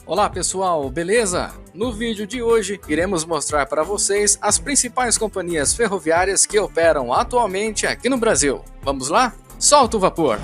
Olá pessoal, beleza? No vídeo de hoje iremos mostrar para vocês as principais companhias ferroviárias que operam atualmente aqui no Brasil. Vamos lá? Solta o vapor!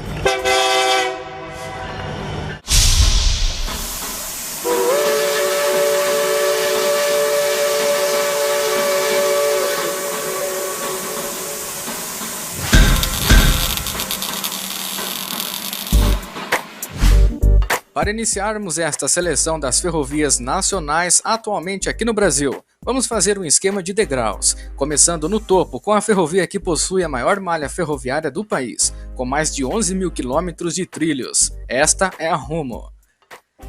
Para iniciarmos esta seleção das ferrovias nacionais atualmente aqui no Brasil, vamos fazer um esquema de degraus, começando no topo com a ferrovia que possui a maior malha ferroviária do país, com mais de 11 mil quilômetros de trilhos. Esta é a Rumo.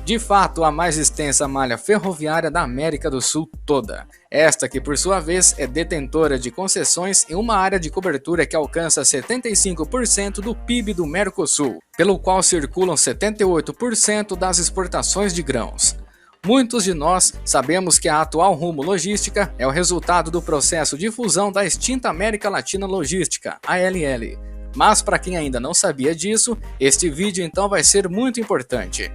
De fato, a mais extensa malha ferroviária da América do Sul toda. Esta que, por sua vez, é detentora de concessões em uma área de cobertura que alcança 75% do PIB do Mercosul, pelo qual circulam 78% das exportações de grãos. Muitos de nós sabemos que a atual Rumo Logística é o resultado do processo de fusão da extinta América Latina Logística, ALL. Mas para quem ainda não sabia disso, este vídeo então vai ser muito importante.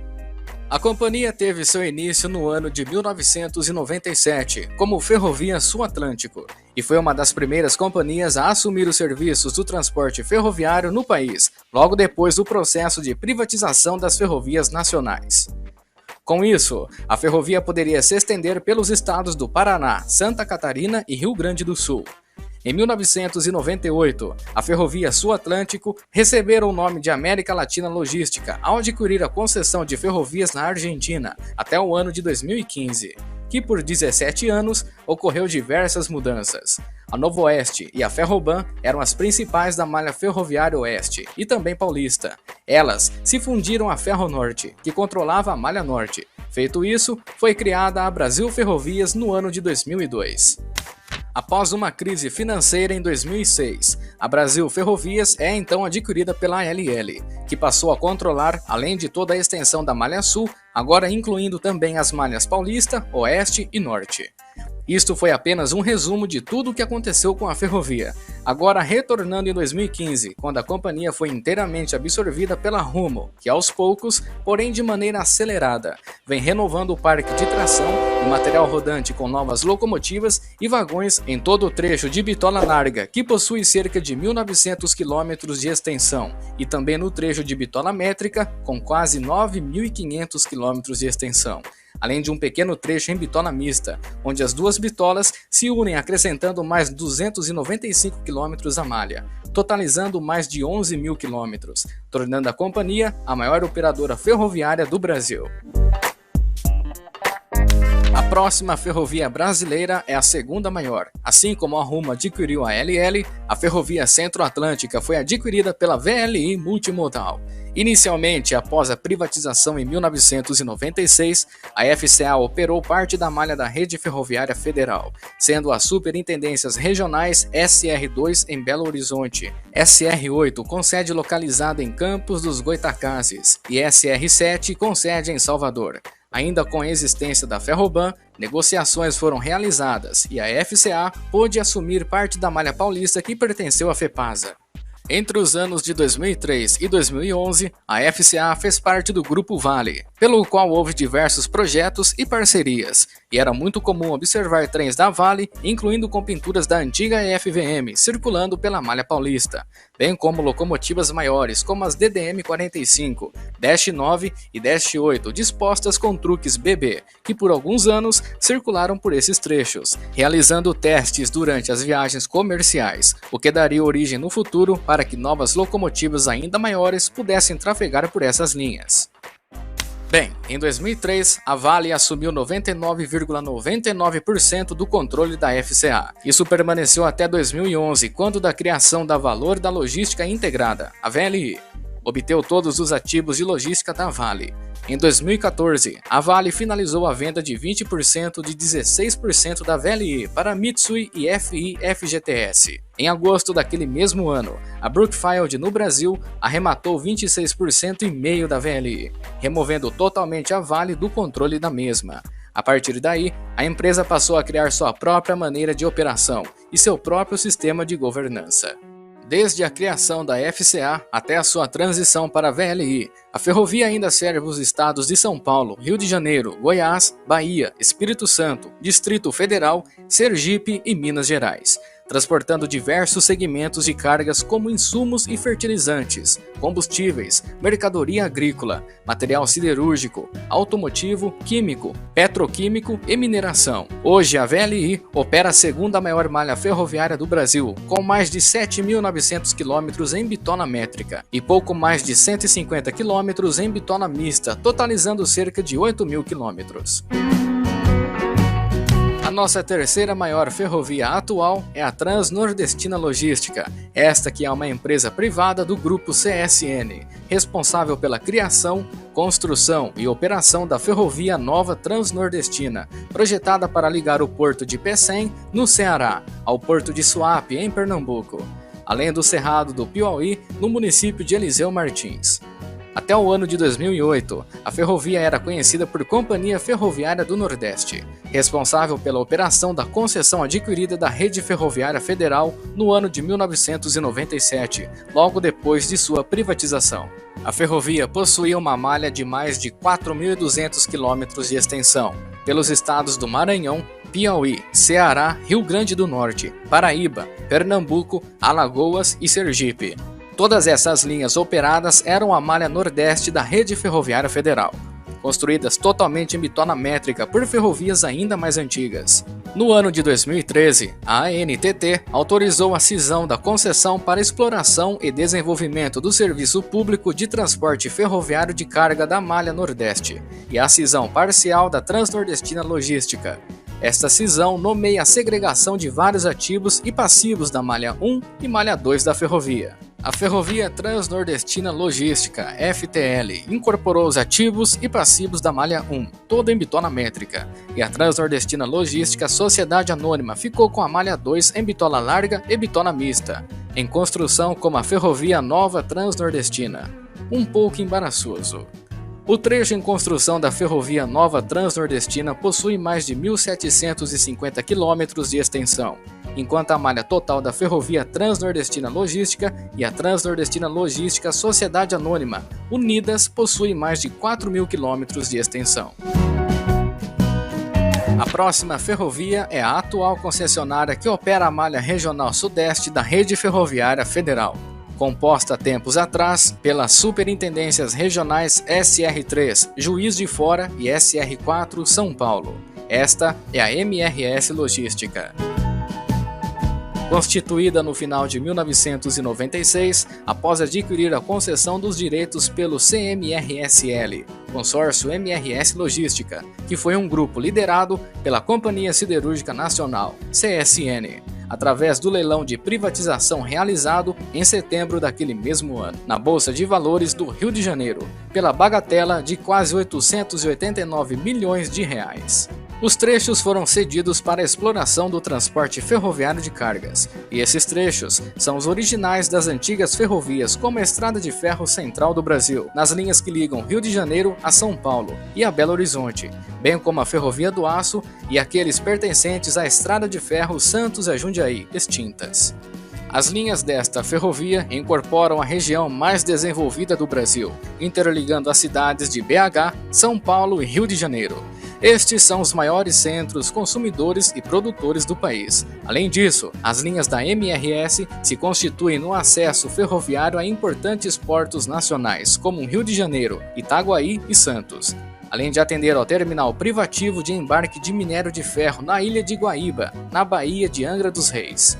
A companhia teve seu início no ano de 1997 como Ferrovia Sul Atlântico e foi uma das primeiras companhias a assumir os serviços do transporte ferroviário no país, logo depois do processo de privatização das ferrovias nacionais. Com isso, a ferrovia poderia se estender pelos estados do Paraná, Santa Catarina e Rio Grande do Sul. Em 1998, a Ferrovia Sul Atlântico recebeu o nome de América Latina Logística ao adquirir a concessão de ferrovias na Argentina até o ano de 2015, que por 17 anos ocorreu diversas mudanças. A Novo Oeste e a Ferroban eram as principais da malha ferroviária Oeste e também paulista. Elas se fundiram à Ferronorte, que controlava a malha Norte. Feito isso, foi criada a Brasil Ferrovias no ano de 2002. Após uma crise financeira em 2006, a Brasil Ferrovias é então adquirida pela ALL, que passou a controlar, além de toda a extensão da Malha Sul, agora incluindo também as malhas Paulista, Oeste e Norte. Isto foi apenas um resumo de tudo o que aconteceu com a ferrovia. Agora retornando em 2015, quando a companhia foi inteiramente absorvida pela Rumo, que aos poucos, porém de maneira acelerada, vem renovando o parque de tração e material rodante com novas locomotivas e vagões em todo o trecho de Bitola Larga, que possui cerca de 1.900 km de extensão, e também no trecho de Bitola Métrica, com quase 9.500 km de extensão. Além de um pequeno trecho em bitola mista, onde as duas bitolas se unem acrescentando mais 295 km à malha, totalizando mais de 11 mil quilômetros, tornando a companhia a maior operadora ferroviária do Brasil. A próxima ferrovia brasileira é a segunda maior. Assim como a Rumo adquiriu a ALL, a Ferrovia Centro-Atlântica foi adquirida pela VLI Multimodal. Inicialmente, após a privatização em 1996, a FCA operou parte da malha da Rede Ferroviária Federal, sendo as superintendências regionais SR2 em Belo Horizonte, SR8 com sede localizada em Campos dos Goytacazes e SR7 com sede em Salvador. Ainda com a existência da Ferroban, negociações foram realizadas e a FCA pôde assumir parte da malha paulista que pertenceu à FEPASA. Entre os anos de 2003 e 2011, a FCA fez parte do Grupo Vale, pelo qual houve diversos projetos e parcerias, e era muito comum observar trens da Vale, incluindo com pinturas da antiga FVM, circulando pela malha paulista, bem como locomotivas maiores como as DDM-45, Dash 9 e Dash 8, dispostas com truques BB, que por alguns anos circularam por esses trechos, realizando testes durante as viagens comerciais, o que daria origem no futuro para que novas locomotivas ainda maiores pudessem trafegar por essas linhas. Bem, em 2003, a Vale assumiu 99,99% do controle da FCA. Isso permaneceu até 2011, quando da criação da Valor da Logística Integrada, a VLI. Obteve todos os ativos de logística da Vale. Em 2014, a Vale finalizou a venda de 20% de 16% da VLI para Mitsui e FI FGTS. Em agosto daquele mesmo ano, a Brookfield no Brasil arrematou 26,5% da VLI, removendo totalmente a Vale do controle da mesma. A partir daí, a empresa passou a criar sua própria maneira de operação e seu próprio sistema de governança. Desde a criação da FCA até a sua transição para a VLI, a ferrovia ainda serve os estados de São Paulo, Rio de Janeiro, Goiás, Bahia, Espírito Santo, Distrito Federal, Sergipe e Minas Gerais, transportando diversos segmentos de cargas como insumos e fertilizantes, combustíveis, mercadoria agrícola, material siderúrgico, automotivo, químico, petroquímico e mineração. Hoje a VLI opera a segunda maior malha ferroviária do Brasil, com mais de 7.900 quilômetros em bitona métrica e pouco mais de 150 quilômetros em bitona mista, totalizando cerca de 8.000 quilômetros. A nossa terceira maior ferrovia atual é a Transnordestina Logística, esta que é uma empresa privada do grupo CSN, responsável pela criação, construção e operação da ferrovia Nova Transnordestina, projetada para ligar o porto de Pecém, no Ceará, ao porto de Suape, em Pernambuco, além do Cerrado do Piauí, no município de Eliseu Martins. Até o ano de 2008, a ferrovia era conhecida por Companhia Ferroviária do Nordeste, responsável pela operação da concessão adquirida da Rede Ferroviária Federal no ano de 1997, logo depois de sua privatização. A ferrovia possuía uma malha de mais de 4.200 quilômetros de extensão, pelos estados do Maranhão, Piauí, Ceará, Rio Grande do Norte, Paraíba, Pernambuco, Alagoas e Sergipe. Todas essas linhas operadas eram a malha nordeste da Rede Ferroviária Federal, construídas totalmente em bitona métrica por ferrovias ainda mais antigas. No ano de 2013, a ANTT autorizou a cisão da concessão para exploração e desenvolvimento do serviço público de transporte ferroviário de carga da malha nordeste e a cisão parcial da Transnordestina Logística. Esta cisão nomeia a segregação de vários ativos e passivos da malha 1 e malha 2 da ferrovia. A Ferrovia Transnordestina Logística, FTL, incorporou os ativos e passivos da malha 1, toda em bitona métrica, e a Transnordestina Logística Sociedade Anônima ficou com a malha 2 em bitola larga e bitona mista, em construção como a Ferrovia Nova Transnordestina. Um pouco embaraçoso. O trecho em construção da Ferrovia Nova Transnordestina possui mais de 1.750 quilômetros de extensão, enquanto a malha total da Ferrovia Transnordestina Logística e a Transnordestina Logística Sociedade Anônima, unidas, possui mais de 4.000 quilômetros de extensão. A próxima ferrovia é a atual concessionária que opera a malha regional sudeste da Rede Ferroviária Federal, composta tempos atrás pelas Superintendências Regionais SR3, Juiz de Fora e SR4, São Paulo. Esta é a MRS Logística. Constituída no final de 1996, após adquirir a concessão dos direitos pelo CMRSL, Consórcio MRS Logística, que foi um grupo liderado pela Companhia Siderúrgica Nacional, CSN, através do leilão de privatização realizado em setembro daquele mesmo ano, na Bolsa de Valores do Rio de Janeiro, pela bagatela de quase 889 milhões de reais. Os trechos foram cedidos para a exploração do transporte ferroviário de cargas, e esses trechos são os originais das antigas ferrovias como a Estrada de Ferro Central do Brasil, nas linhas que ligam Rio de Janeiro a São Paulo e a Belo Horizonte, bem como a Ferrovia do Aço e aqueles pertencentes à Estrada de Ferro Santos a Jundiaí, extintas. As linhas desta ferrovia incorporam a região mais desenvolvida do Brasil, interligando as cidades de BH, São Paulo e Rio de Janeiro. Estes são os maiores centros consumidores e produtores do país. Além disso, as linhas da MRS se constituem no acesso ferroviário a importantes portos nacionais, como Rio de Janeiro, Itaguaí e Santos, além de atender ao terminal privativo de embarque de minério de ferro na ilha de Guaíba, na Baía de Angra dos Reis.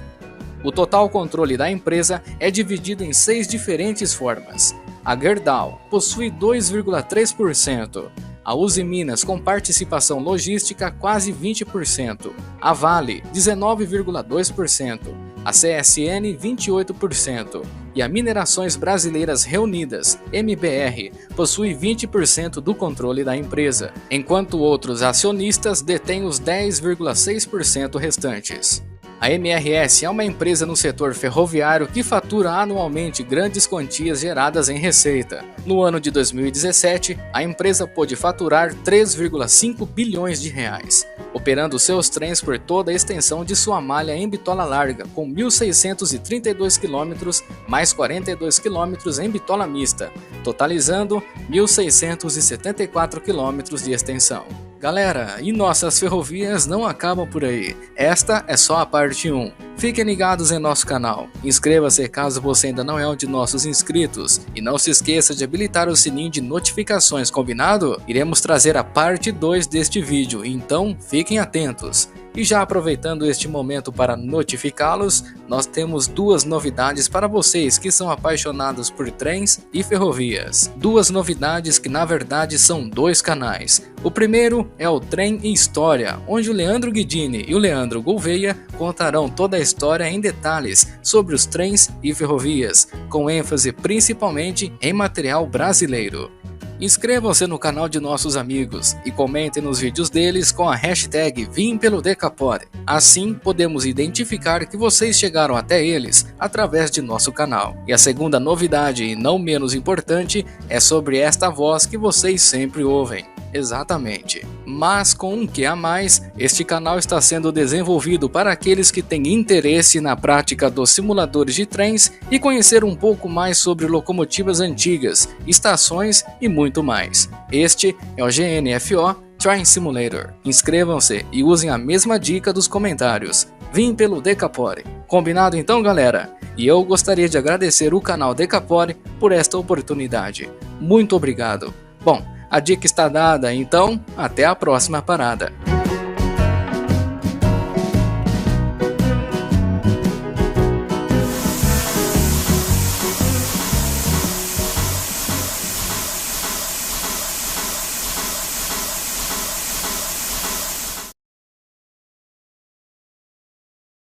O total controle da empresa é dividido em 6 diferentes formas. A Gerdau possui 2,3%, a Uzi Minas com participação logística quase 20%, a Vale 19,2%, a CSN 28% e a Minerações Brasileiras Reunidas, MBR, possui 20% do controle da empresa, enquanto outros acionistas detêm os 10,6% restantes. A MRS é uma empresa no setor ferroviário que fatura anualmente grandes quantias geradas em receita. No ano de 2017, a empresa pôde faturar 3,5 bilhões de reais. O operando seus trens por toda a extensão de sua malha em bitola larga, com 1.632 km mais 42 km em bitola mista, totalizando 1.674 km de extensão. Galera, e nossas ferrovias não acabam por aí. Esta é só a parte 1. Fiquem ligados em nosso canal, inscreva-se caso você ainda não é um de nossos inscritos e não se esqueça de habilitar o sininho de notificações, combinado? Iremos trazer a parte 2 deste vídeo, então fiquem atentos. E já aproveitando este momento para notificá-los, nós temos duas novidades para vocês que são apaixonados por trens e ferrovias. Duas novidades que na verdade são dois canais. O primeiro é o Trem e História, onde o Leandro Guidini e o Leandro Gouveia contarão toda a história em detalhes sobre os trens e ferrovias, com ênfase principalmente em material brasileiro. Inscrevam-se no canal de nossos amigos e comentem nos vídeos deles com a hashtag VimPeloDecapod. Assim podemos identificar que vocês chegaram até eles através de nosso canal. E a segunda novidade, e não menos importante, é sobre esta voz que vocês sempre ouvem. Exatamente. Mas com um que a mais, este canal está sendo desenvolvido para aqueles que têm interesse na prática dos simuladores de trens e conhecer um pouco mais sobre locomotivas antigas, estações e muito mais. Este é o GNFO Train Simulator. Inscrevam-se e usem a mesma dica dos comentários. Vim pelo Decapod. Combinado então, galera? E eu gostaria de agradecer o canal Decapod por esta oportunidade. Muito obrigado. Bom, a dica está dada, então até a próxima parada.